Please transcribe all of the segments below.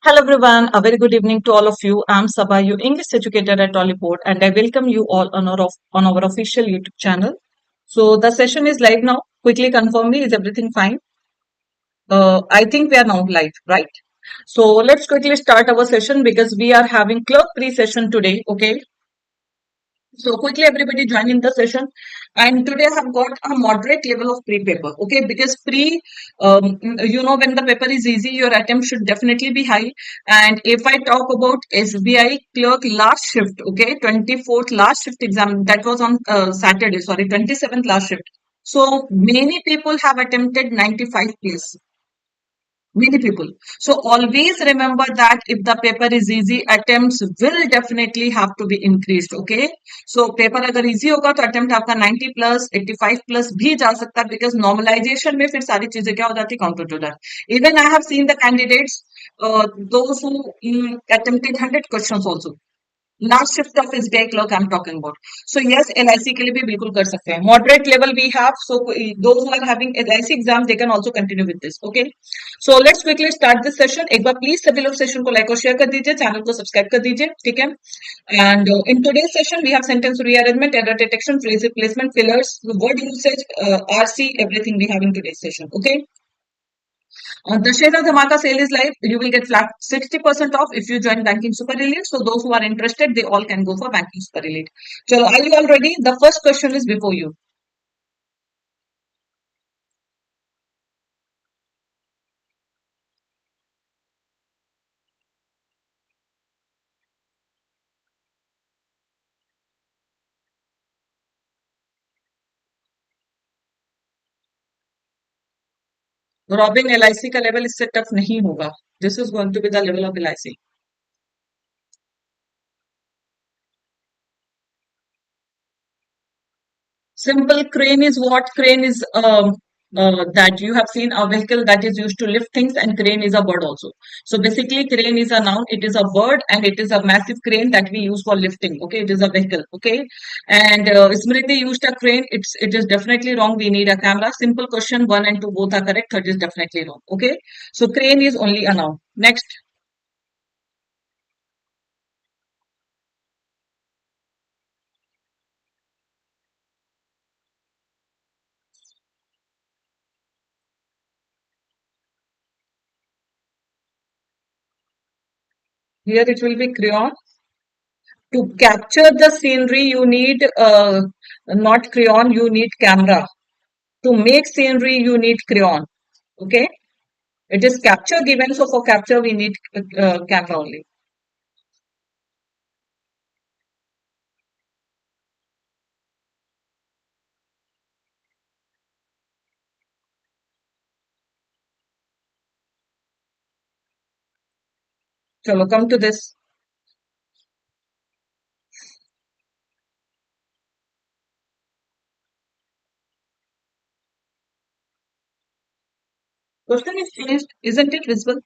Hello everyone, a very good evening to all of you. I'm Saba, your English educator at Oliveboard, and I welcome you all on our official YouTube channel. So the session is live now. Quickly confirm me, is everything fine? I think we are now live, right? So let's quickly start our session because we are having Clerk Pre session today. Okay, so quickly everybody join in the session. And today I have got a moderate level of pre-paper. Okay, because when the paper is easy, your attempt should definitely be high. And if I talk about SBI clerk last shift, okay, 24th last shift exam, that was on Saturday, sorry, 27th last shift. So many people have attempted 95 plus. Many people. So always remember that if the paper is easy, attempts will definitely have to be increased. Okay. So paper अगर easy होगा तो attempt आपका 90 plus 85 plus भी जा सकता है because normalization में फिर सारी चीजें क्या हो जाती है counted to that. Even I have seen the candidates, those who attempted 100 questions also. Last shift of SBI clerk I am talking about so yes LIC के लिए भी बिल्कुल कर सकते हैं moderate level we have so those who are having LIC exam they can also continue with this okay so let's quickly start this session एक बार please सभी लोग सेशन को लाइक और शेयर कर दीजिए चैनल को सब्सक्राइब कर दीजिए ठीक है and in today's session we have sentence rearrangement error detection phrase replacement fillers word usage RC everything we have in today's session okay Dashera Dhamaka sale is live. You will get flat 60% off if you join Banking Super Elite. So those who are interested, they all can go for Banking Super Elite. Chalo, are you all ready? The first question is before you. Robin LIC का level इससे tough नहीं होगा. This is going to be the level of LIC. Simple crane is what? Crane is that you have seen a vehicle that is used to lift things, and crane is a bird also. So basically, crane is a noun. It is a bird, and it is a massive crane that we use for lifting. Okay, it is a vehicle. Okay, and Smriti used a crane. It is definitely wrong. We need a camera. Simple question one and two both are correct. Third is definitely wrong. Okay, so crane is only a noun. Next. Here it will be crayon. To capture the scenery, you need not crayon, you need camera. To make scenery, you need crayon. Okay. It is capture given. So for capture, we need camera only. So come to this. Question is finished. Isn't it visible?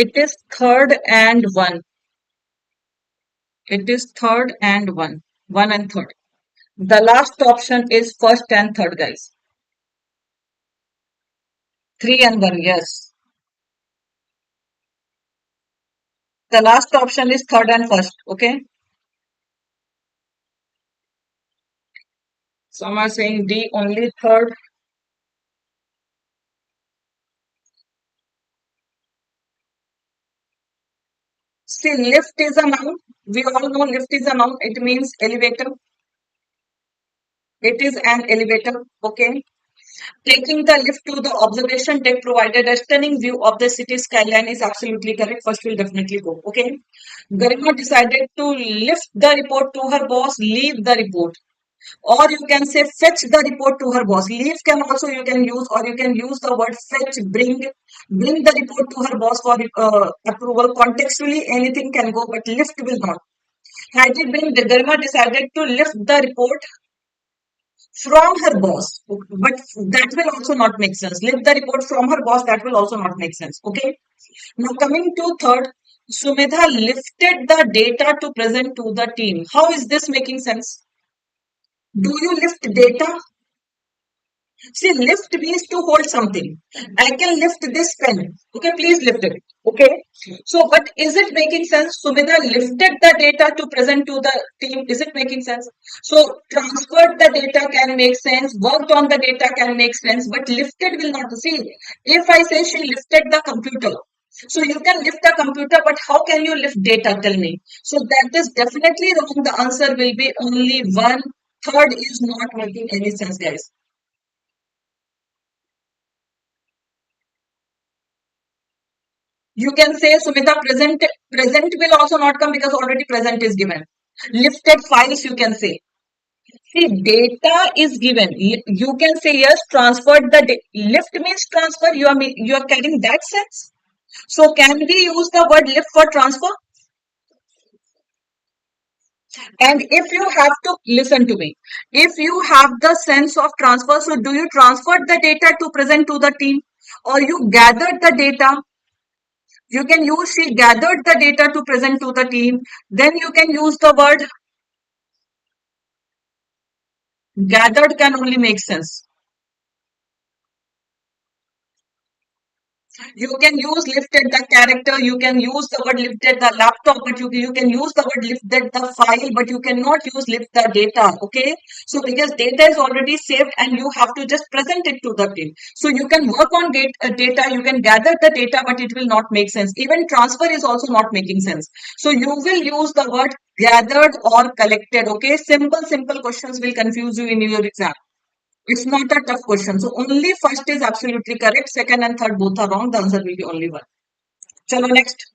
It is third and one. It is third and one. One and third. The last option is first and third, guys. Three and one, yes. The last option is third and first. Okay. Some are saying D only third. See, lift is a noun. We all know lift is a noun. It means elevator. It is an elevator. Okay. Taking the lift to the observation deck provided a stunning view of the city skyline is absolutely correct. First will definitely go. Okay. Garima decided to lift the report to her boss, leave the report. Or you can say fetch the report to her boss. Leave can also you can use, or you can use the word fetch, bring the report to her boss for approval. Contextually, anything can go, but lift will not. Had it been Garima decided to lift the report from her boss. But that will also not make sense. Lift the report from her boss, that will also not make sense. Okay. Now coming to third, Sumedha lifted the data to present to the team. How is this making sense? Do you lift data? See, lift means to hold something. I can lift this pen. Okay, please lift it. Okay. So, but is it making sense? Sumedha lifted the data to present to the team. Is it making sense? So, transferred the data can make sense. Worked on the data can make sense. But lifted will not. See, if I say she lifted the computer, so you can lift the computer, but how can you lift data? Tell me. So that is definitely wrong. The answer will be only one. Third is not making any sense, guys. You can say Sumita present will also not come because already present is given. Lifted files you can say. See, data is given. You can say yes, transferred the lift means transfer. You are carrying that sense. So can we use the word lift for transfer? And if you have to listen to me, if you have the sense of transfer, so do you transfer the data to present to the team, or you gathered the data? You can use she gathered the data to present to the team. Then you can use the word gathered can only make sense. You can use lifted the character, you can use the word lifted the laptop, but you can use the word lifted the file, but you cannot use lift the data. Okay. So because data is already saved and you have to just present it to the team. So you can work on data, you can gather the data, but it will not make sense. Even transfer is also not making sense. So you will use the word gathered or collected. Okay. Simple questions will confuse you in your exam. It's not a tough question. So only first is absolutely correct. Second and third both are wrong. The answer will be only one. Chalo next.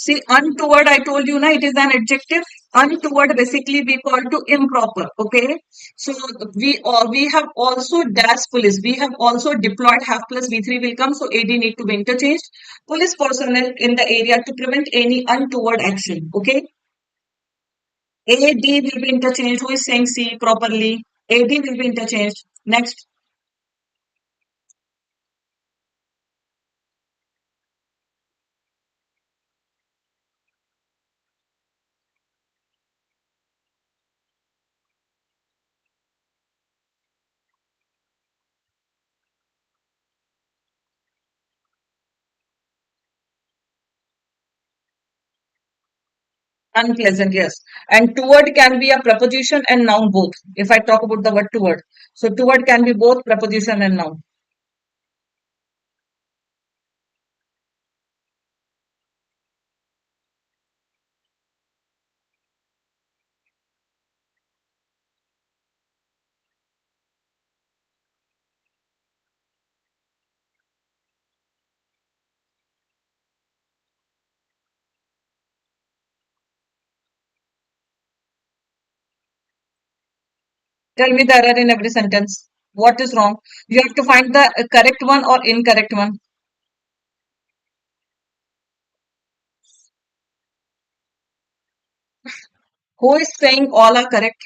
See, untoward, I told you, na, it is an adjective. Untoward, basically, we call to improper. Okay. So we have also dash police. We have also deployed half plus V3 will come. So AD need to be interchanged. Police personnel in the area to prevent any untoward action. Okay. AD will be interchanged. Who is saying C properly? AD will be interchanged. Next. Unpleasant, yes. And toward can be a preposition and noun both. If I talk about the word toward. So toward can be both preposition and noun. Tell me the error in every sentence. What is wrong? You have to find the correct one or incorrect one. Who is saying all are correct?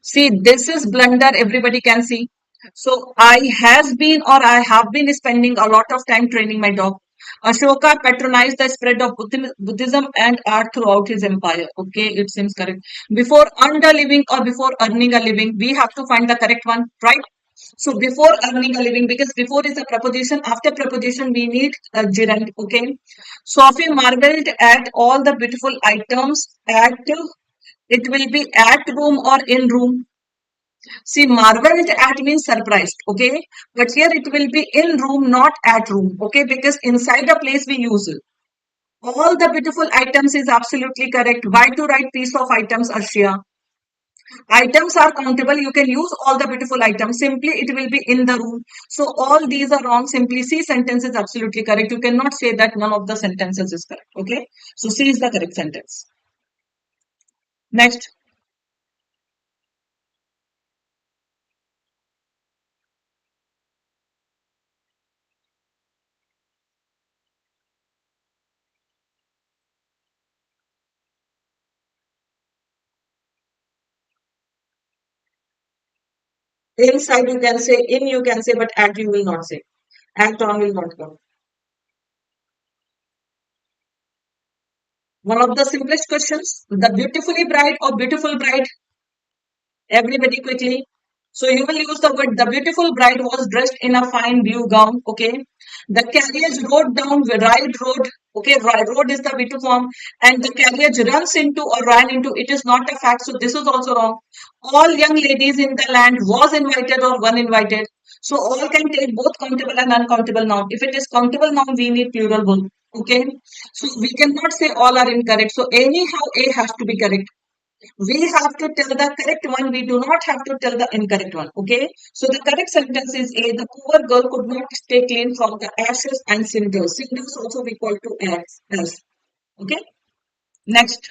See, this is blunder everybody can see. So I has been or I have been spending a lot of time training my dog. Ashoka patronized the spread of Buddhism and art throughout his empire. Okay, it seems correct. Before earned a living or before earning a living, we have to find the correct one, right? So before earning a living, because before is a preposition, after preposition we need a gerund. Okay. Sophie marveled at all the beautiful items at it will be at room or in room. See, marveled at means surprised, okay? But here it will be in room, not at room, okay? Because inside a place we use it. All the beautiful items is absolutely correct. Why to write piece of items, Arshia? Items are countable. You can use all the beautiful items. Simply, it will be in the room. So all these are wrong. Simply C sentence is absolutely correct. You cannot say that none of the sentences is correct. Okay. So C is the correct sentence. Next. Inside you can say, in you can say, but at you will not say. Act on will not come. One of the simplest questions, the beautifully bride or beautiful bride. Everybody quickly. So you will use the word, the beautiful bride was dressed in a fine blue gown. Okay. The carriage rode down the ride road. Okay. Road is the V2 form. And the carriage runs into or ran into. It is not a fact. So this is also wrong. All young ladies in the land was invited or one invited. So all can take both countable and uncountable noun. If it is countable noun, we need plural verb. Okay. So we cannot say all are incorrect. So anyhow, A has to be correct. We have to tell the correct one. We do not have to tell the incorrect one. Okay. So the correct sentence is A. The poor girl could not stay clean from the ashes and cinders. Cinders also we call to ash. Okay. Next.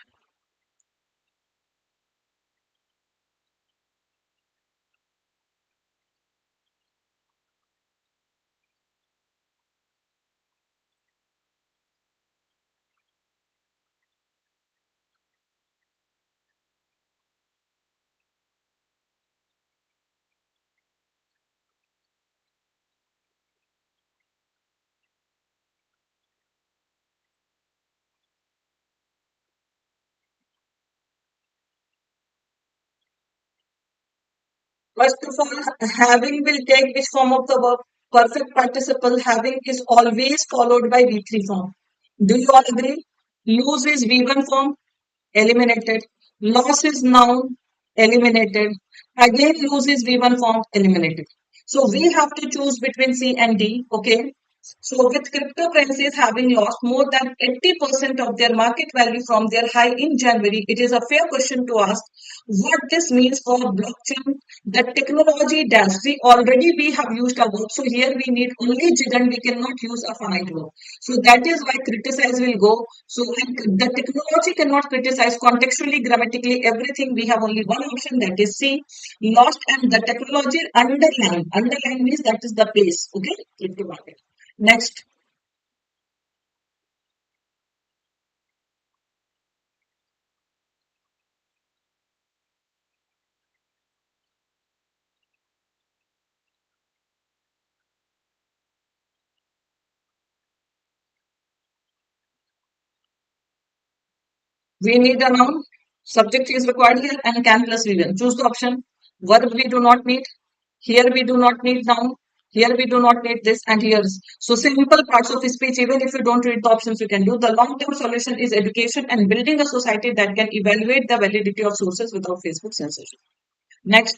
First of all, having will take which form of the verb? Perfect participle. Having is always followed by V3 form. Do you all agree? Lose is V1 form. Eliminated. Loss is noun, eliminated. Again, lose is V1 form, eliminated. So we have to choose between C and D. Okay. So with cryptocurrencies having lost more than 80% of their market value from their high in January, it is a fair question to ask what this means for blockchain. The technology dash. See, already we have used a verb. So here we need only didn't, we cannot use a finite verb. So that is why criticize will go. So when the technology cannot criticize contextually, grammatically, everything, we have only one option, that is C, lost, and the technology underline. Underline means that is the base. Okay, crypto market. Next. We need a noun. Subject is required here and can plus VN. Choose the option. Verb we do not need. Here we do not need noun. Here we do not need this and here's. So simple parts of speech, even if you don't read the options, you can do. The long-term solution is education and building a society that can evaluate the validity of sources without Facebook censorship. Next.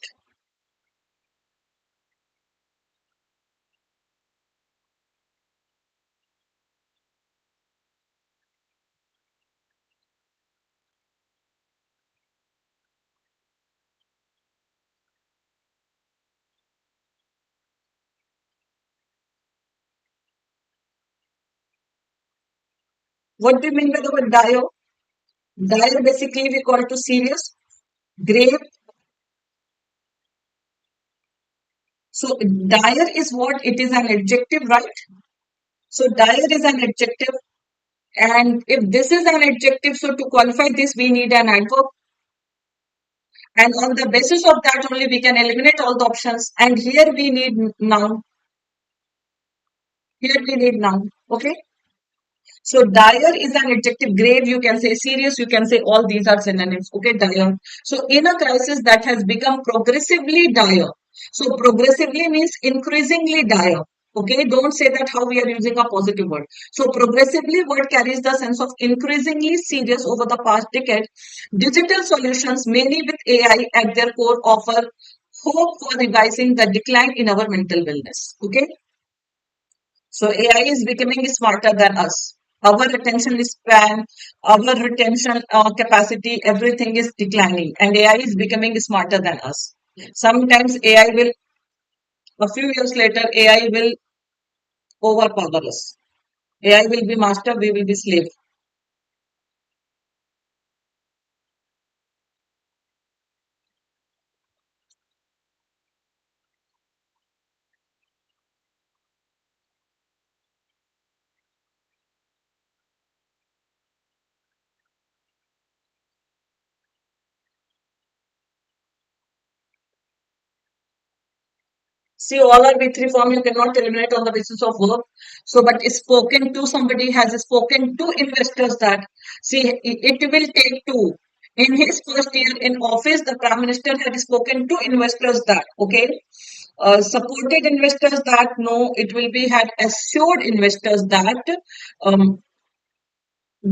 What do you mean by the word dire? Dire basically we call to serious, grave. So dire is what? It is an adjective, right? So dire is an adjective. And if this is an adjective, so to qualify this, we need an adverb. And on the basis of that only, we can eliminate all the options. And here we need noun. Here we need noun. Okay. So dire is an adjective. Grave, you can say serious, you can say all these are synonyms. Okay, dire. So in a crisis that has become progressively dire. So progressively means increasingly dire. Okay, don't say that how we are using a positive word. So progressively word carries the sense of increasingly serious over the past decade. Digital solutions, many with AI at their core, offer hope for revising the decline in our mental wellness. Okay, so AI is becoming smarter than us. Our retention span, our retention capacity, everything is declining, and AI is becoming smarter than us. Sometimes AI will, a few years later, AI will overpower us. AI will be master, we will be slave. See, all are B3 form you cannot eliminate on the basis of work. So, but spoken to, somebody has spoken to investors that, see, it will take two. In his first year in office, the Prime Minister had spoken to investors that, okay, supported investors that, no, it will be, had assured investors that, um,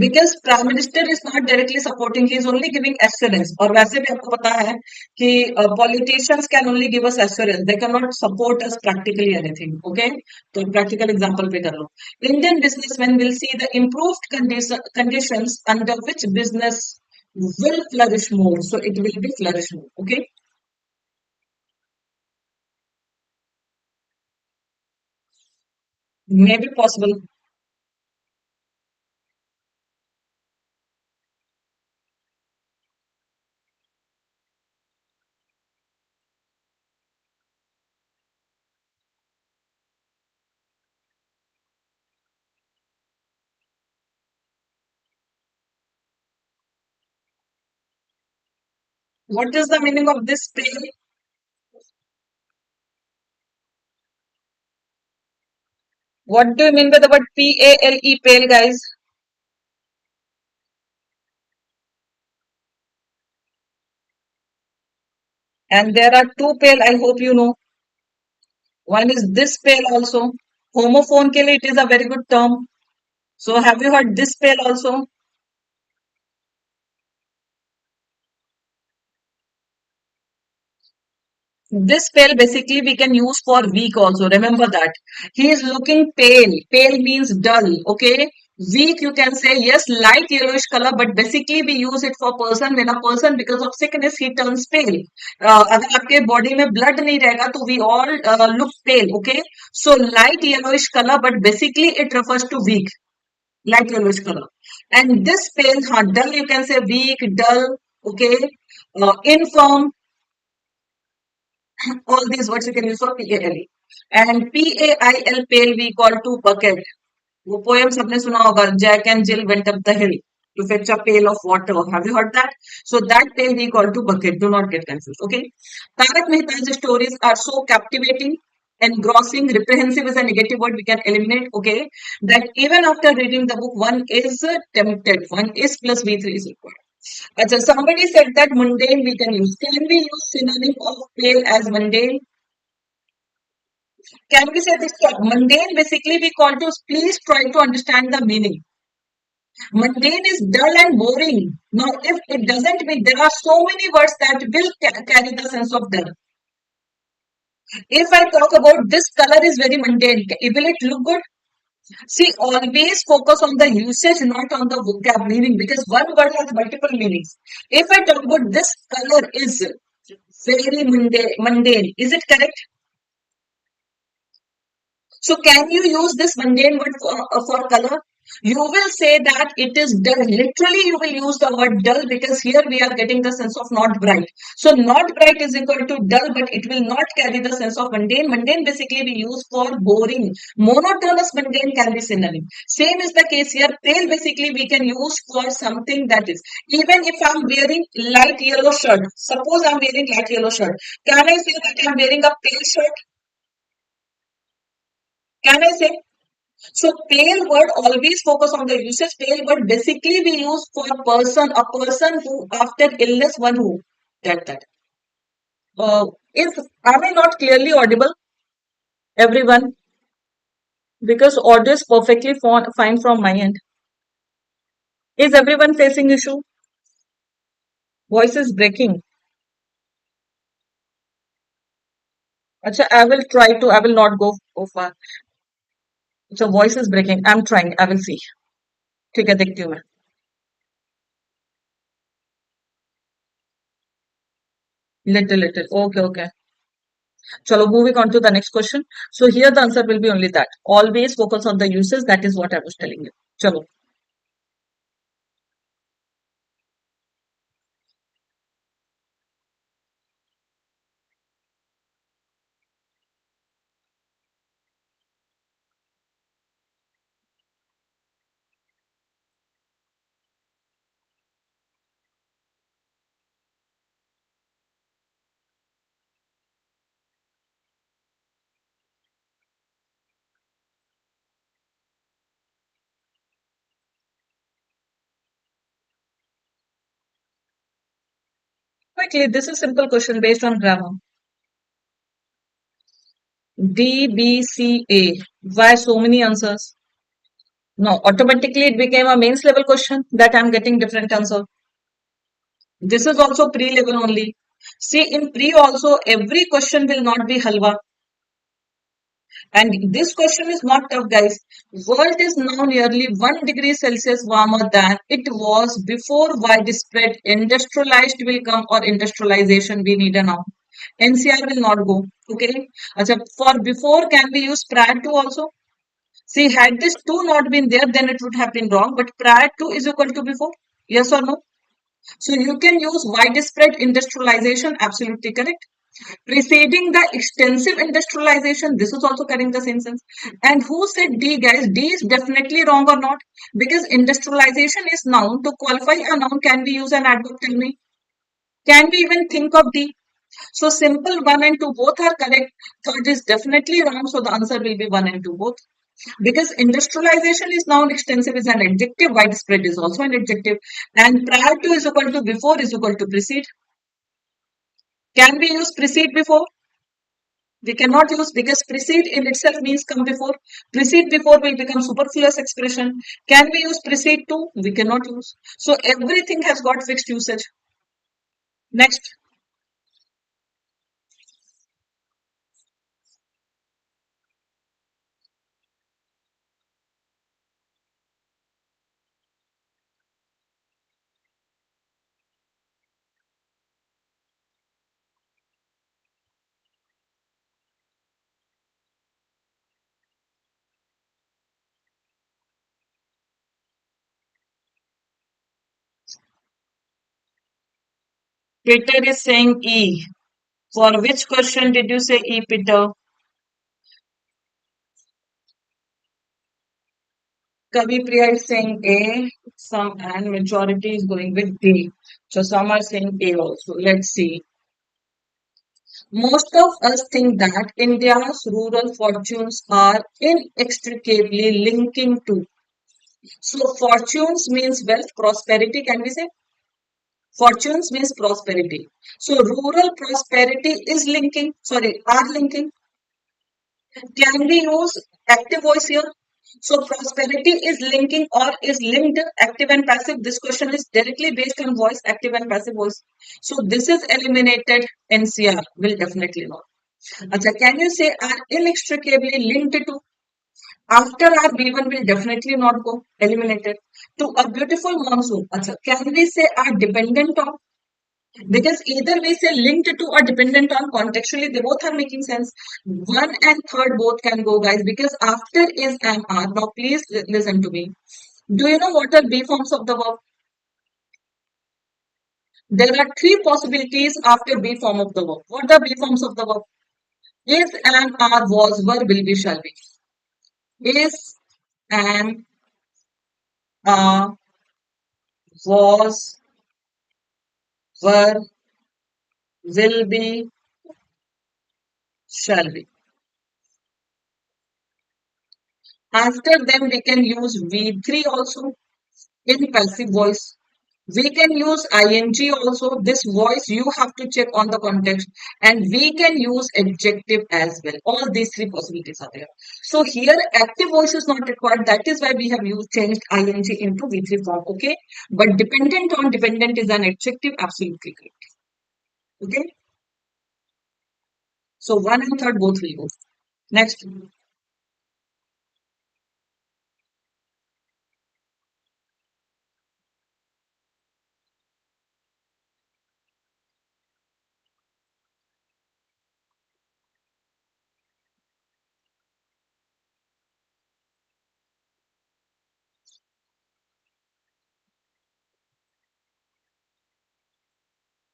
because prime minister is not directly supporting, he is only giving assurance. और वैसे भी आपको पता है कि politicians can only give us assurance, they can not support us practically anything. Okay, तो practical example पे कर लो. Indian businessman will see the improved conditions under which business will flourish more, so it will be flourish more. Okay, maybe possible. What is the meaning of this pale? What do you mean by the word pale, pale, guys? And there are two pale, I hope you know. One is this pale also. Homophone ke liye it is a very good term. So have you heard this pale also? This pale basically we can use for weak also. Remember that. He is looking pale. Pale means dull. Okay. Weak you can say yes, light yellowish color, but basically we use it for person when a person because of sickness he turns pale. अगर आपके body में blood नहीं रहेगा तो we all look pale. Okay. So light yellowish color, but basically it refers to weak. Light yellowish color. And this pale, dull, you can say weak, dull, okay, infirm, all these words you can use for PALE. And PAIL, pale, we call to bucket. वो poem सबने सुना होगा, Jack and Jill went up the hill to fetch a pail of water. Have you heard that? So that pail we call to bucket. Do not get confused. Okay. Tarak Mehta's stories are so captivating, engrossing. Reprehensive is a negative word we can eliminate. Okay. That even after reading the book, one is tempted. One is plus V3 is required. Achha, somebody said that mundane we can use. Can we use synonym of pale as mundane? Can we say this word? Mundane basically we call to, please try to understand the meaning. Mundane is dull and boring. Now, if it doesn't mean, there are so many words that will carry the sense of dull. If I talk about this color is very mundane, will it look good? See, always focus on the usage, not on the vocab meaning, because one word has multiple meanings. If I talk about this color is very mundane, is it correct? So can you use this mundane word for color? You will say that it is dull. Literally, you will use the word dull because here we are getting the sense of not bright. So not bright is equal to dull, but it will not carry the sense of mundane. Mundane basically we use for boring. Monotonous mundane can be synonym. Same is the case here. Pale basically we can use for something that is. Even if I'm wearing light yellow shirt, suppose I'm wearing light yellow shirt. Can I say that I'm wearing a pale shirt? Can I say? So pale word always focus on the usage. Pale word basically we use for a person who after illness, one who that. Is am I not clearly audible, everyone? Because audio is perfectly fine from my end. Is everyone facing issue? Voice is breaking. Acha, I will try to. I will not go far. So voice is breaking. I'm trying. I will see. ठीक है, देखती हूँ मैं. Little, little. Okay, okay. Chalo, moving on to the next question. So here the answer will be only that. Always focus on the uses. That is what I was telling you. Chalo. Quickly, this is simple question based on grammar. D, B, C, A. Why so many answers? No, automatically it became a mains level question that I'm getting different answer. This is also pre-level only. See, in pre also, every question will not be halwa. And this question is not tough, guys. World is now nearly 1 degree Celsius warmer than it was before widespread industrialized will come or industrialization we need a now. NCR will not go. Okay. Achha, for before can we use prior to also? See, had this two not been there, then it would have been wrong. But prior to is equal to before. Yes or no? So you can use widespread industrialization. Absolutely correct. Preceding the extensive industrialization, this is also carrying the same sense. And who said D, guys? D is definitely wrong or not? Because industrialization is noun. To qualify a noun, can we use an adverb? Tell me. Can we even think of D? So simple 1 and 2 both are correct. Third is definitely wrong. So the answer will be 1 and 2 both. Because industrialization is noun, extensive is an adjective, widespread is also an adjective. And prior to is equal to before is equal to precede. Can we use precede before? We cannot use because precede in itself means come before. Precede before will become superfluous expression. Can we use precede to? We cannot use. So everything has got fixed usage. Next, Peter is saying E. For which question did you say E, Peter? Kavi Priya is saying A. Some and majority is going with D. So some are saying A also. Let's see. Most of us think that India's rural fortunes are inextricably linking to. So fortunes means wealth, prosperity, can we say? Fortunes means prosperity. So rural prosperity is linking, sorry, are linking. Can we use active voice here? So prosperity is linking or is linked active and passive. This question is directly based on voice, active and passive voice. So this is eliminated. NCR will definitely not. Acha, can you say are inextricably linked to? After our B1 will definitely not go eliminated. To a beautiful monsoon. Acha, can we say are dependent on? Because either we say linked to or dependent on contextually, they both are making sense. One and third both can go, guys, because after is am are. Now, please listen to me. Do you know what are B forms of the verb? There are three possibilities after B form of the verb. What are B forms of the verb? Is, am, are, was, were, will be, shall be. Is, am, are, was, were, will be, shall be. After them, we can use V3 also in passive voice. We can use ing also. This voice you have to check on the context. And we can use adjective as well. All these three possibilities are there. So here active voice is not required. That is why we have used changed ing into V3 form. Okay. But dependent on dependent is an adjective. Absolutely correct. Okay. So one and third both will go. Next.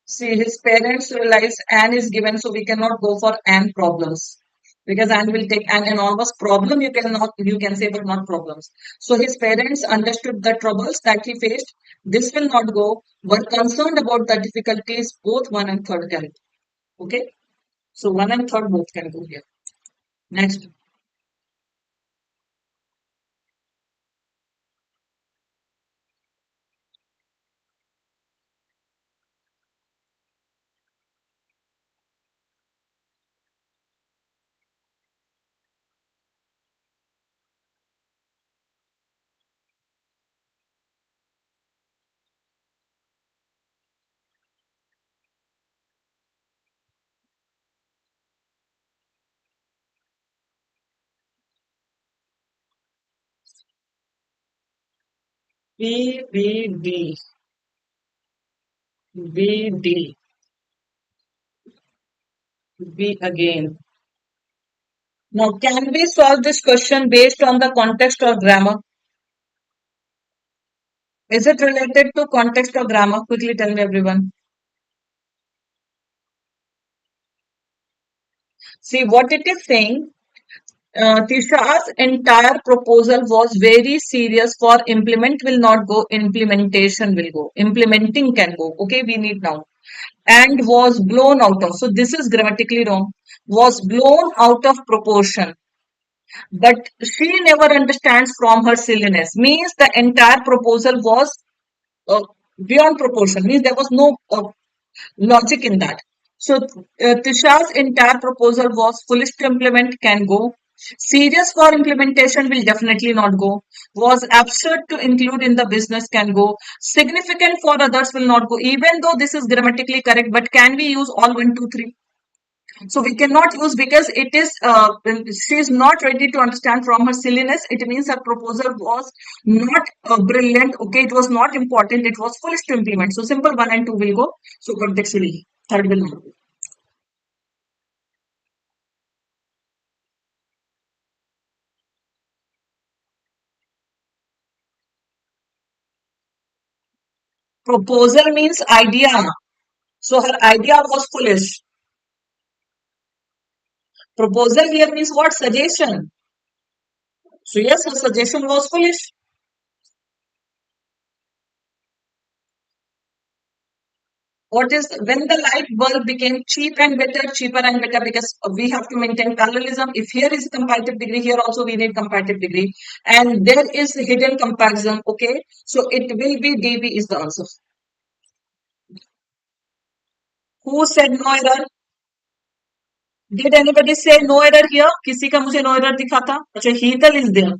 See, his parents realize Anne is given, so we cannot go for Anne problems. Because Anne will take an enormous problem, you can say, but not problems. So his parents understood the troubles that he faced. This will not go, were concerned about the difficulties both one and third can. Okay? So one and third both can go here. Next. B, B, D, B, D, B again. Now, can we solve this question based on the context or grammar? Is it related to context or grammar? Quickly tell me, everyone. See, what it is saying, Tisha's entire proposal was very serious for implement will not go, implementation will go. Implementing can go. Okay, we need now. And was blown out of. So this is grammatically wrong. Was blown out of proportion. But she never understands from her silliness. Means the entire proposal was uh, beyond proportion. Means there was no logic in that. So Tisha's entire proposal was foolish to implement can go. Serious for implementation will definitely not go. Was absurd to include in the business can go. Significant for others will not go. Even though this is grammatically correct, but can we use all one, two, three? So we cannot use because it is she is not ready to understand from her silliness. It means her proposal was not brilliant. Okay, it was not important. It was foolish to implement. So simple one and two will go. So contextually, third will not go. Proposal means idea. So her idea was foolish. Proposal here means what? Suggestion. So yes, her suggestion was foolish. What is when the light bulb became cheaper and better because we have to maintain parallelism. If here is a comparative degree, here also we need comparative degree, and there is hidden comparison. Okay, so it will be DB is the answer. Who said no error? Did anybody say no error here? किसी का मुझे no error दिखा था? अच्छा, Heathel is there.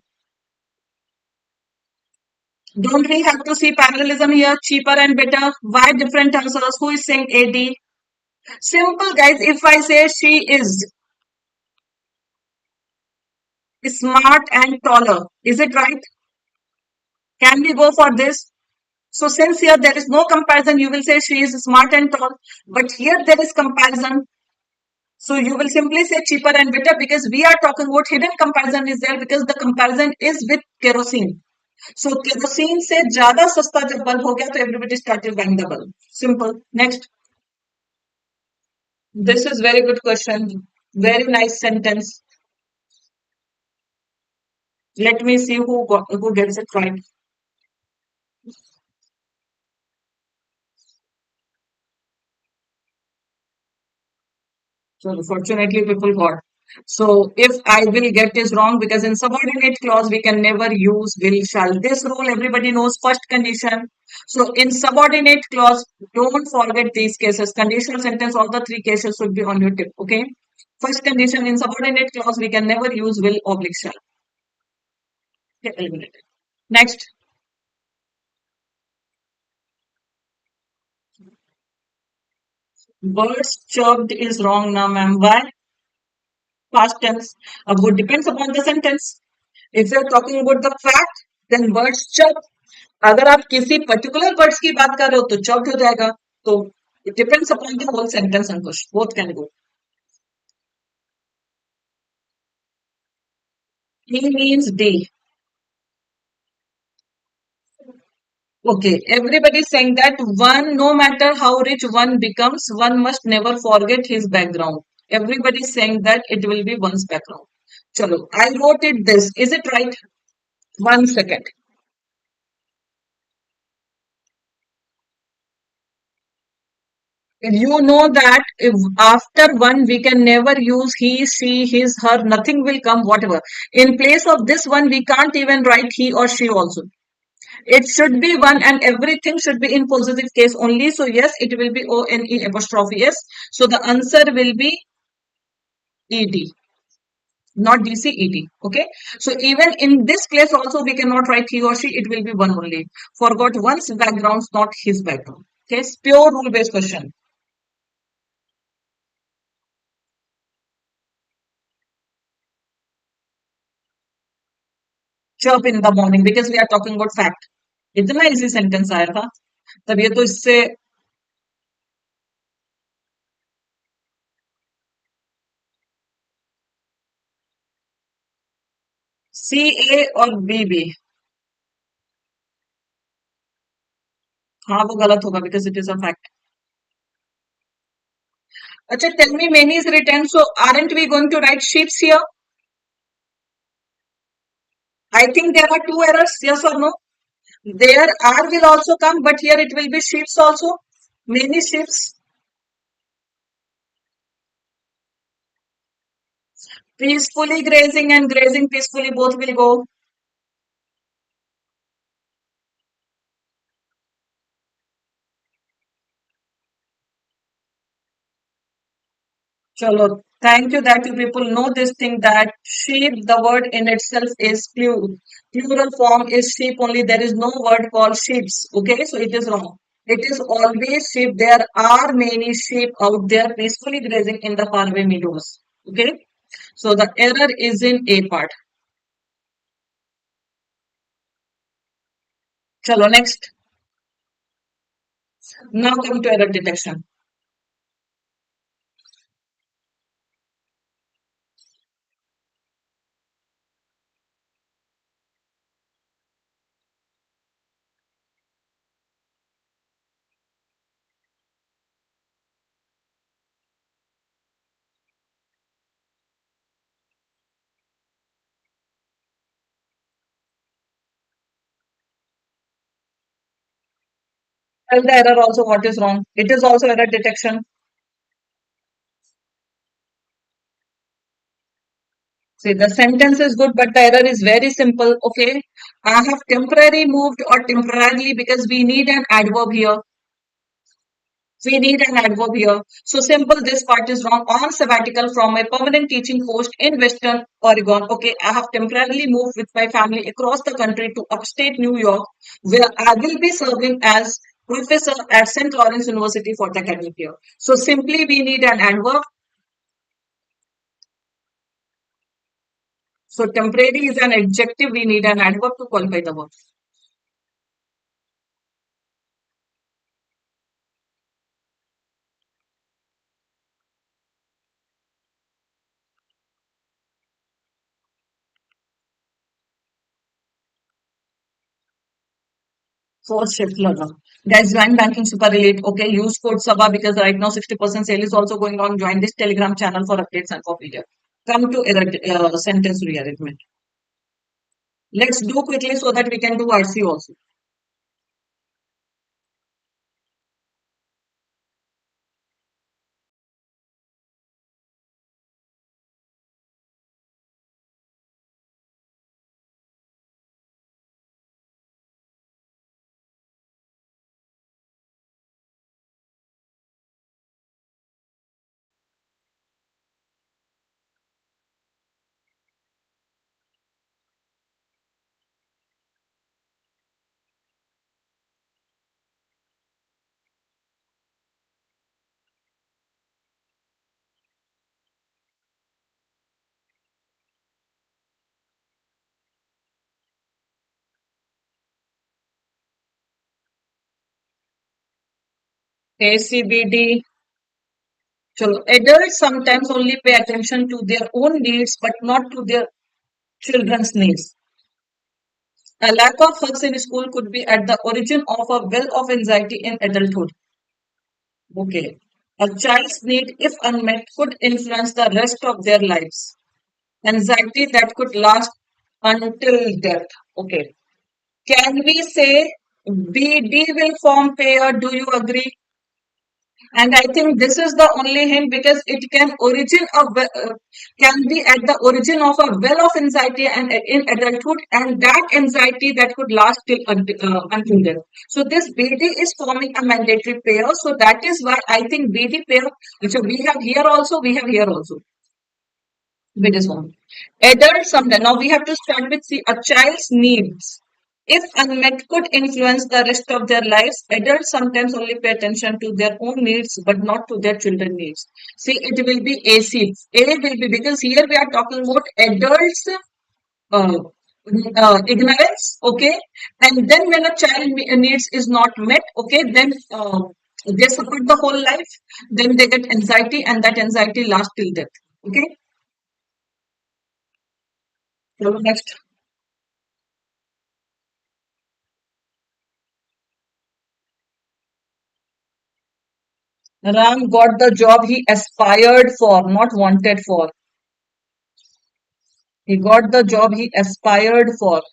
Don't we have to see parallelism here? Cheaper and better. Why different answers? Who is saying AD? Simple guys. If I say she is smart and taller, is it right? Can we go for this? So since here there is no comparison, you will say she is smart and tall. But here there is comparison. So you will simply say cheaper and better because we are talking about hidden comparison is there because the comparison is with kerosene. So kerosene से ज़्यादा सस्ता जब bulb हो गया तो everybody started buying the bulb. Simple. Next. This is very good question. Very nice sentence. Let me see who gets it right. So fortunately, people got. So if I will get this wrong, because in subordinate clause we can never use will shall. This rule everybody knows. First condition. So in subordinate clause, don't forget these cases. Conditional sentence, all the three cases should be on your tip. Okay. First condition in subordinate clause we can never use will oblique shall. Okay, eliminated. Next. Birds chirped is wrong now, ma'am. Why? Past tense. What depends upon the sentence. If you're talking about the fact, then birds chirp. अगर आप किसी particular words की बात कर रहे हो तो चर्प्ड हो जाएगा. तो it depends upon the whole sentence, Ankush. Both can go. He means D. Okay, everybody is saying that one, no matter how rich one becomes, one must never forget his background. Everybody is saying that it will be one's background. Chalo, I wrote it this. Is it right? One second. You know that if after one we can never use he, she, his, her, nothing will come, whatever. In place of this one, we can't even write he or she also. It should be one and everything should be in positive case only. So yes, it will be O-N-E apostrophe S. So the answer will be E-D, not D-C-E-D. Okay. So even in this place also we cannot write he or she. It will be one only. Forgot one's background, not his background. Okay. It's pure rule based question. Chirp in the morning because we are talking about fact. इतना easy sentence आया था तब ये तो इससे सी ए और B B हाँ वो गलत होगा because it is a fact अच्छा tell me many is written so aren't we going to write sheeps here I think there are two errors yes और no there are will also come but here it will be sheeps also many sheeps peacefully grazing and grazing peacefully both will go chalo thank you that you people know this thing that sheep the word in itself is plural form is sheep only there is no word called sheeps okay so it is wrong it is always sheep there are many sheep out there peacefully grazing in the faraway meadows okay so the error is in a part chalo next now come to error detection tell the error also what is wrong it is also error detection. See, the sentence is good, but the error is very simple. Okay. I have temporary moved or temporarily because we need an adverb here. We need an adverb here. So simple, this part is wrong. On sabbatical from a permanent teaching post in Western Oregon. Okay. I have temporarily moved with my family across the country to upstate New York, where I will be serving as professor at St. Lawrence University for the academic year. So simply we need an adverb. So temporary is an adjective. We need an adverb to qualify the verb. First shift learner. Guys, join banking super elite. Okay, use code SABA because right now 60% sale is also going on. Join this Telegram channel for updates and for video. Come to sentence rearrangement. Let's do quickly so that we can do RC also. ACBD. So adults sometimes only pay attention to their own needs but not to their children's needs. A lack of hugs in school could be at the origin of a well of anxiety in adulthood. Okay. A child's need, if unmet, could influence the rest of their lives. Anxiety that could last until death. Okay. Can we say BD will form pair? Do you agree? And I think this is the only hint because it can can be at the origin of a well of anxiety and in adulthood, and that anxiety that could last until death. So this BD is forming a mandatory pair. So that is why I think BD pair, which we have here also, we have here also. With this one. Adults sometimes. Now we have to start with see a child's needs. If unmet could influence the rest of their lives, adults sometimes only pay attention to their own needs but not to their children's needs. See, it will be AC. A will be because here we are talking about adults uh, ignorance, okay? And then when a child needs is not met, okay, then they suffer the whole life. Then they get anxiety and that anxiety lasts till death, okay? So next. Ram got the job he aspired for, not wanted for. He got the job he aspired for.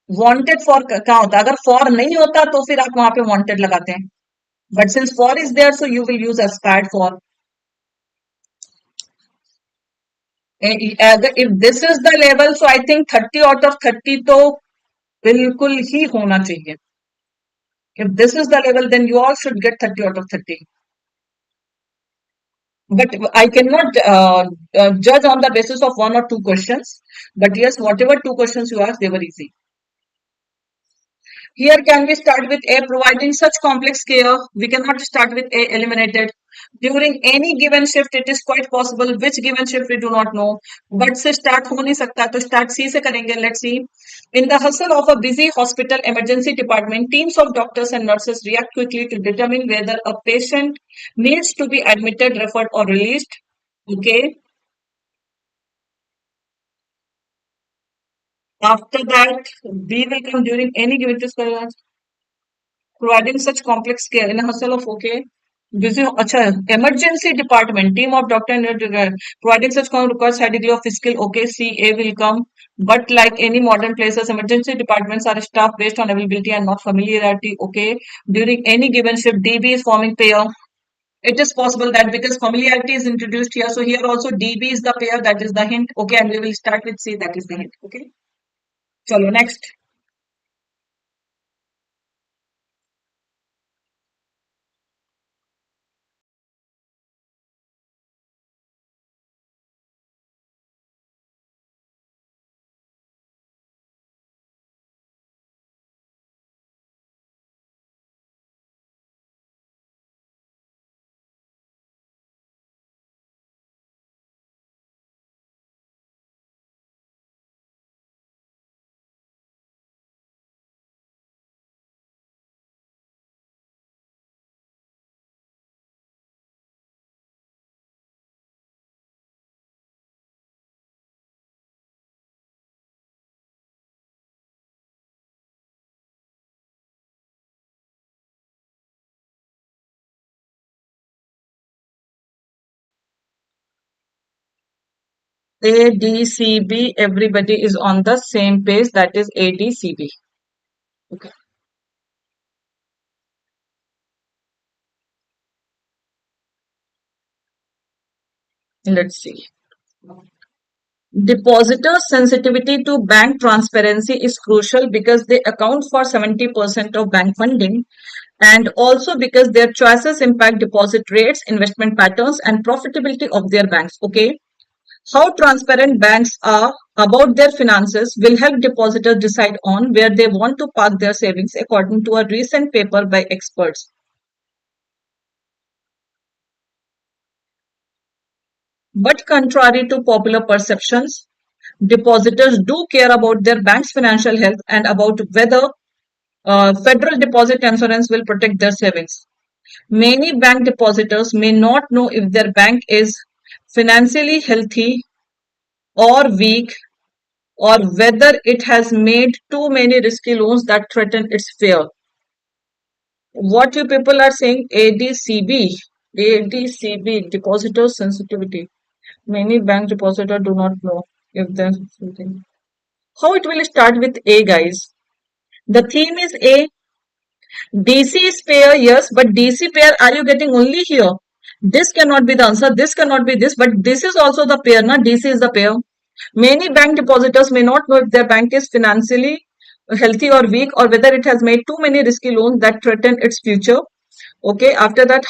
Wanted for क्या होता है? अगर for नहीं होता तो फिर आप वहां पे wanted लगाते हैं. But since for is there, so you will use aspired for. If this is the level, so I think 30 out of 30 तो बिल्कुल ही होना चाहिए. If this is the level, then you all should get 30 out of 30. But I cannot judge on the basis of one or two questions. But yes, whatever two questions you asked, they were easy. Here can we start with A, providing such complex care? We cannot start with A, eliminated. During any given shift, it is quite possible. Which given shift we do not know. But से start हो नहीं सकता तो start C से करेंगे. Let's see. In the hustle of a busy hospital emergency department, teams of doctors and nurses react quickly to determine whether a patient needs to be admitted, referred, or released. Okay. After that, B will come during any given shift. Providing such complex care in a hustle of okay. Busy, acha, emergency department, team of doctor and providing such requires high degree of physical, okay, CA will come. But like any modern places, emergency departments are staffed based on availability and not familiarity, okay. During any given shift, DB is forming pair. It is possible that because familiarity is introduced here, so here also DB is the pair, that is the hint, okay, and we will start with C, that is the hint, okay. Chalo, next. ADCB, everybody is on the same page, that is ADCB. Okay. Let's see. Depositors' sensitivity to bank transparency is crucial because they account for 70% of bank funding and also because their choices impact deposit rates, investment patterns, and profitability of their banks. Okay. How transparent banks are about their finances will help depositors decide on where they want to park their savings, according to a recent paper by experts. But contrary to popular perceptions, depositors do care about their bank's financial health and about whether federal deposit insurance will protect their savings. Many bank depositors may not know if their bank is financially healthy or weak or whether it has made too many risky loans that threaten its fair. What you people are saying, ADCB, ADCB, depositor sensitivity. Many bank depositors do not know if there's something. How it will start with A, guys? The theme is A. DC is pair, yes, but DC pair, are you getting only here? This cannot be the answer. This cannot be this, but this is also the pair, na? DC is the pair. Many bank depositors may not know if their bank is financially healthy or weak, or whether it has made too many risky loans that threaten its future. Okay, after that,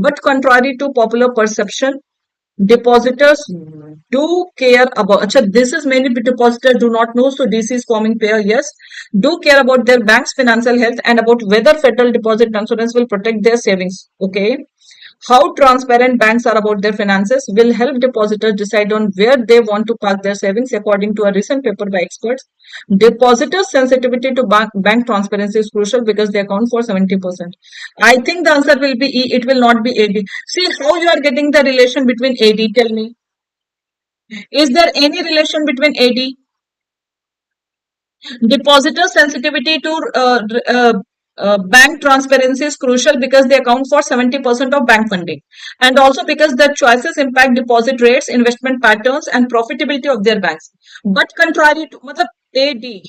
but contrary to popular perception, depositors do care about. Achha, this is many depositors do not know. So DC is forming pair. Yes, do care about their bank's financial health and about whether federal deposit insurance will protect their savings. Okay, how transparent banks are about their finances will help depositors decide on where they want to park their savings, according to a recent paper by experts. Depositors' sensitivity to bank transparency is crucial because they account for 70%. I think the answer will be E. It will not be AD. See how you are getting the relation between AD. Tell me. Is there any relation between AD? Depositor sensitivity to bank transparency is crucial because they account for 70% of bank funding, and also because the choices impact deposit rates, investment patterns, and profitability of their banks. But contrary to, मतलब AD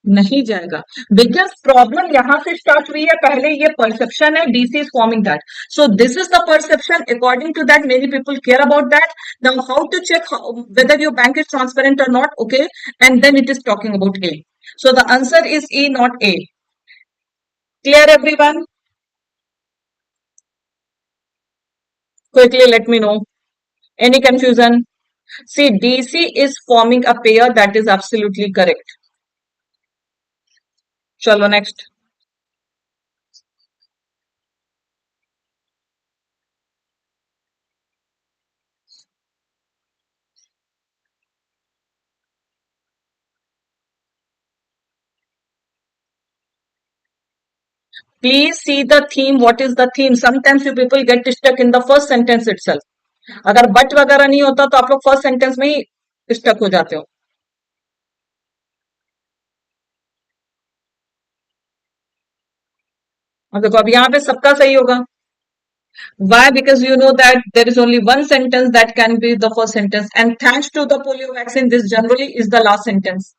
नहीं जाएगा, because problem यहाँ से start हुई है. पहले ये perception है, DC is forming that. So this is the perception. According to that many people care about that. Now how to check whether your bank is transparent or not? Okay, and then it is talking about A. So the answer is E, not A. Clear, everyone? Quickly let me know. Any confusion? See, DC is forming a pair. That is absolutely correct. Chalo, next. Please see the theme. What is the theme? Sometimes you people get stuck in the first sentence itself. अगर but वगैरह नहीं होता तो आप लोग first sentence में ही stuck हो जाते हो. अब देखो, अब यहाँ पे सबका सही होगा. Why? Because you know that there is only one sentence that can be the first sentence, and thanks to the polio vaccine, this generally is the last sentence.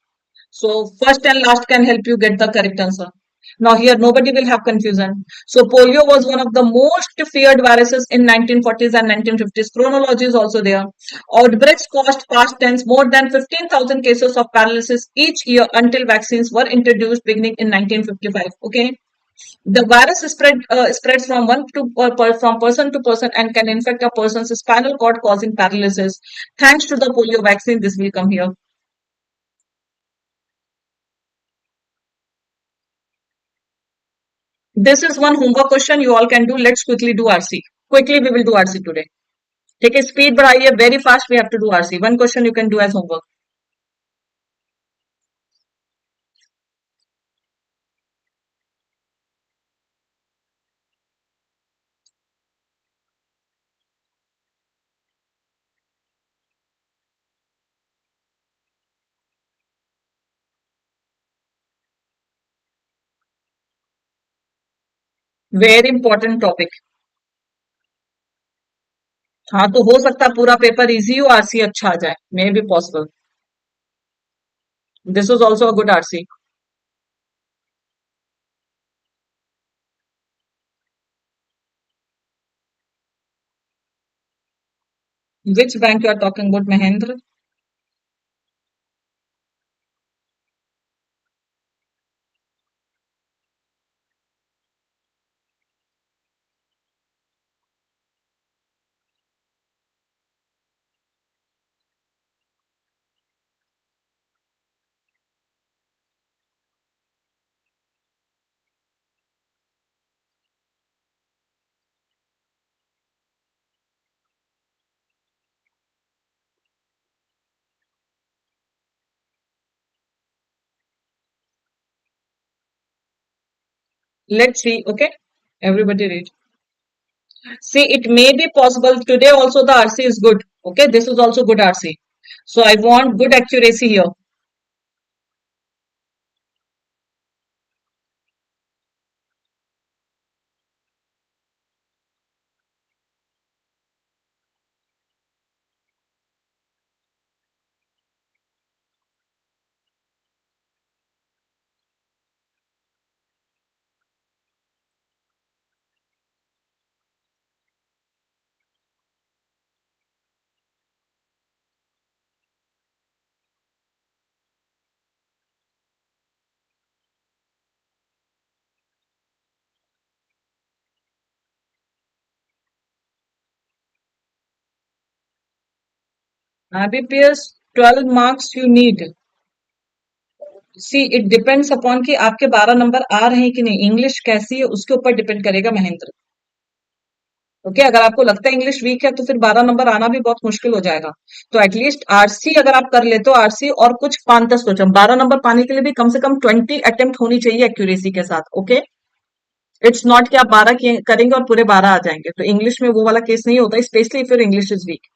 So first and last can help you get the correct answer. Now here nobody will have confusion. So polio was one of the most feared viruses in 1940s and 1950s. Chronology is also there. Outbreaks caused past tense more than 15,000 cases of paralysis each year until vaccines were introduced beginning in 1955. Okay. The virus spreads from from person to person and can infect a person's spinal cord, causing paralysis. Thanks to the polio vaccine, this will come here. This is one homework question you all can do. Let's quickly do RC. Quickly we will do RC today. Take a speed बढ़ाइए. Very fast we have to do RC. One question you can do as homework. Very important topic. हाँ, तो हो सकता है पूरा paper easy हो, RC अच्छा आ जाए. May be possible. This was also a good RC. Which bank you are talking about, Mahendra? Let's see. Okay, everybody read. See, it may be possible today also the RC is good. Okay, this is also good RC. So I want good accuracy here. IBPS 12 marks you need. See it depends upon कि आपके 12 number आ रहे हैं कि नहीं, English कैसी है उसके ऊपर डिपेंड करेगा महेंद्र। ओके, अगर आपको लगता है इंग्लिश वीक है तो फिर 12 नंबर आना भी बहुत मुश्किल हो जाएगा। तो एटलीस्ट आरसी अगर आप कर लेते हो, आरसी और कुछ 5-10 क्वेश्चन, 12 नंबर पाने के लिए भी कम से कम 20 अटेम्प्ट होनी चाहिए एक्यूरेसी के साथ। ओके, इट्स नॉट कि आप 12 करेंगे और पूरे 12 आ जाएंगे, तो इंग्लिश में वो वाला केस नहीं होता, स्पेशली फिर इंग्लिश इज वीक।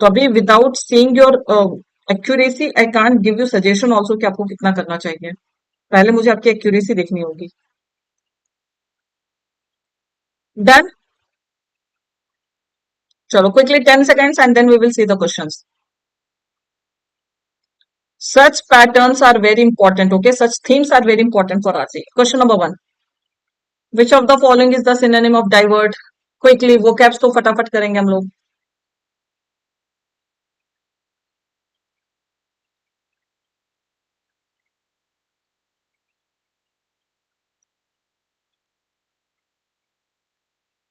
तो अभी without seeing your accuracy I can't give you suggestion also कि आपको कितना करना चाहिए। पहले मुझे आपकी एक्यूरेसी देखनी होगी। डन। चलो quickly 10 seconds and then we will see the questions. Such patterns are very important. Okay, such themes are very important for RC. Question number 1. Which of the following is the synonym of divert? Quickly, vocabs तो फटाफट करेंगे हम लोग।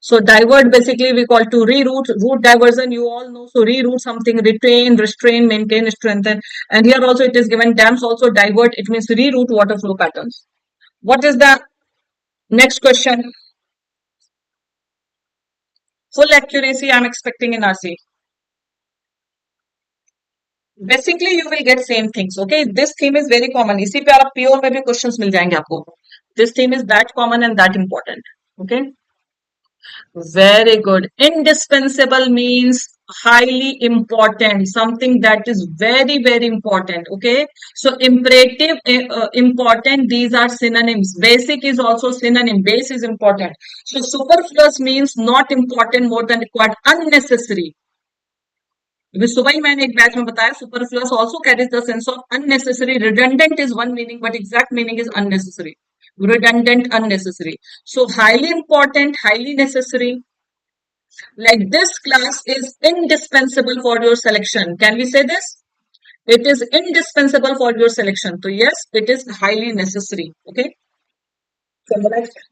So divert basically we call to reroute, root diversion you all know. So reroute something, retain, restrain, maintain, strengthen. And here also it is given dams also divert. It means reroute water flow patterns. What is the next question? Full accuracy I'm expecting in RC. Basically you will get same things. Okay, this theme is very common, इसी पे आप PO में भी questions मिल जाएंगे आपको। This theme is that common and that important. Okay, very good. indispensable means highly important, something that is very very important। okay, so imperative, important, these are synonyms। basic is also synonym, base is important। so superfluous means not important, more than required, unnecessary। अभी सुबह ही मैंने एक batch में बताया, superfluous also carries the sense of unnecessary. Redundant is one meaning but exact meaning is unnecessary. Redundant, unnecessary. So highly important, highly necessary. Like this class is indispensable for your selection, can we say this? It is indispensable for your selection, so yes, it is highly necessary। okay, so next,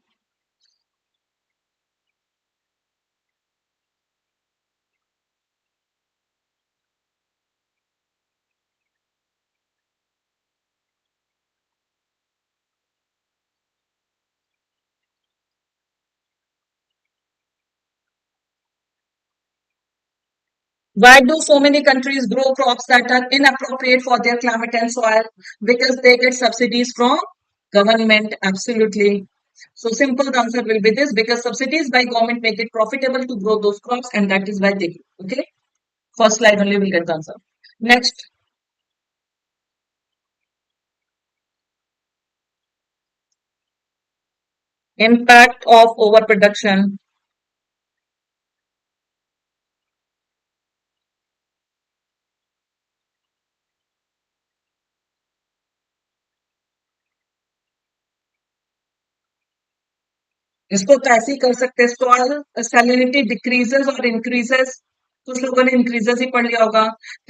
why do so many countries grow crops that are inappropriate for their climate and soil? Because they get subsidies from government, absolutely। So simple answer will be this, because subsidies by government make it profitable to grow those crops, and that is why they do. Okay, first slide only will get the answer. Next, impact of overproduction। इसको तो ऐसे ही कर सकते हैं, soil salinity decreases और increases. कुछ लोगों ने इंक्रीजेस ही पढ़ लिया होगा।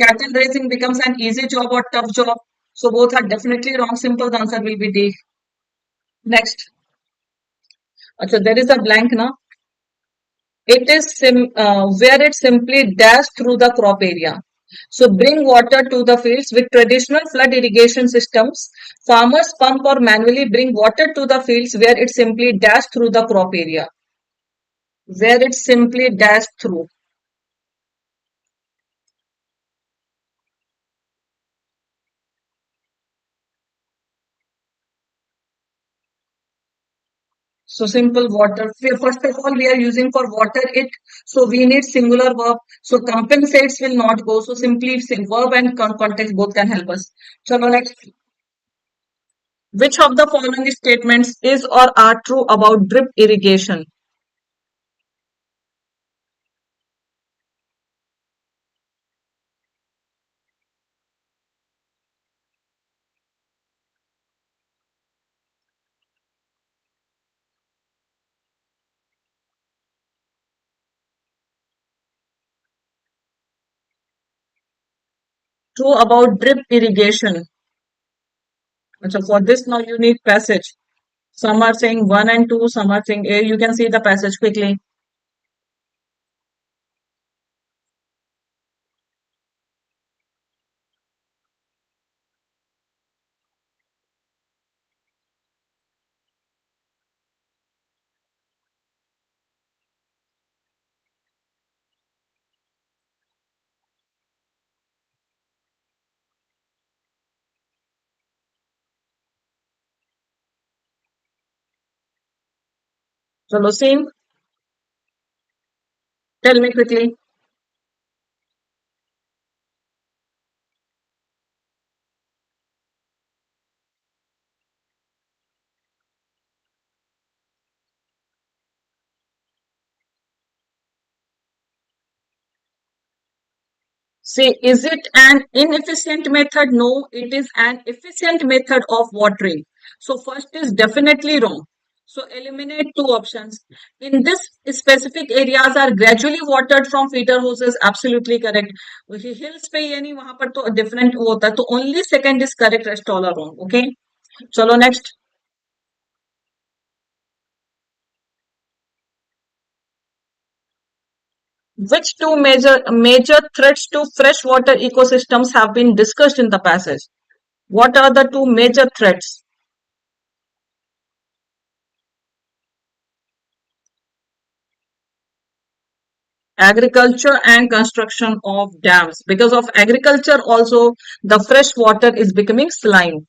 Cattle raising becomes an easy job और tough job. So both are definitely wrong, simple answer will be D. Next, अच्छा देर इज अ ब्लैंक ना, it is where it simply dash through the crop area। So bring water to the fields with traditional flood irrigation systems, farmers pump or manually bring water to the fields where it simply dash through the crop area, where it simply dash through। So simple water. First of all, we are using for water it. So we need singular verb. So compensates will not go. So simply verb and context both can help us. So now next. Which of the following statements is or are true about drip irrigation? True about drip irrigation. So for this now you need passage. Some are saying 1 and 2, some are saying A. You can see the passage quickly. So Lucine, tell me quickly. Say, is it an inefficient method? No, it is an efficient method of watering. So first is definitely wrong. So eliminate two options. In this specific areas are gradually watered from feeder hoses. Absolutely correct. Hills पे ये नहीं वहां पर तो different होता है तो only second is correct. Rest all are wrong. Okay. चलो next. Which two major threats to freshwater ecosystems have been discussed in the passage? What are the two major threats? Agriculture and construction of dams. Because of agriculture also the fresh water is becoming saline.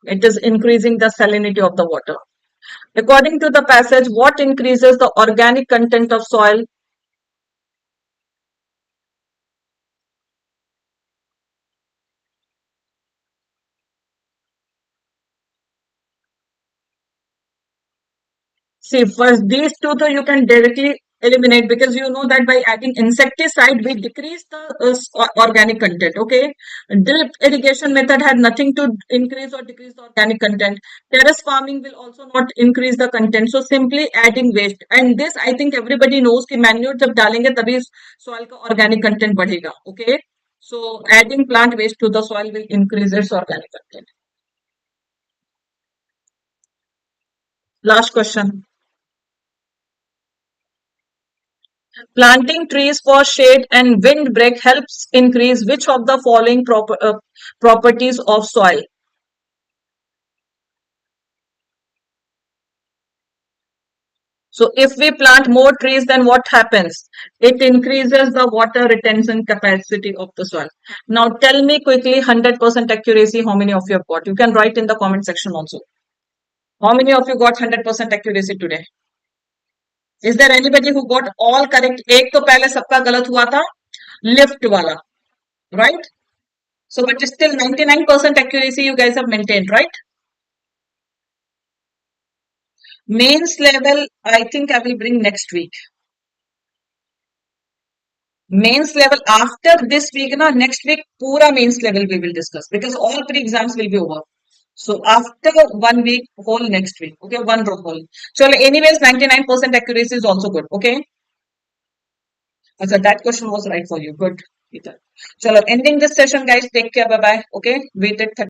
It is increasing the salinity of the water. According to the passage, what increases the organic content of soil? See, first these two though you can directly eliminate because you know that by adding insecticide we decrease the organic content. Okay, drip irrigation method had nothing to increase or decrease the organic content. Terrace farming will also not increase the content. So simply adding waste, and this I think everybody knows कि manure जब डालेंगे तभी soil का organic content बढ़ेगा. Okay, so adding plant waste to the soil will increase its organic content. Last question. Planting trees for shade and windbreak helps increase which of the following properties of soil? So if we plant more trees, then what happens? It increases the water retention capacity of the soil. Now tell me quickly 100% accuracy, how many of you have got? You can write in the comment section also. How many of you got 100% accuracy today? Is there anybody who got all correct? एक तो पहले सबका गलत हुआ था, lift वाला, right? So, but still 99% accuracy you guys have maintained, right? Mains level, I think I will bring next week. Mains level after this week, na, next week, pura mains level we will discuss because all pre-exams will be over. So after 1 week, whole next week, okay, one row whole. So anyways, 99% accuracy is also good, okay? So that question was right for you. Good. So ending this session, guys. Take care. Bye bye. Okay. Wait at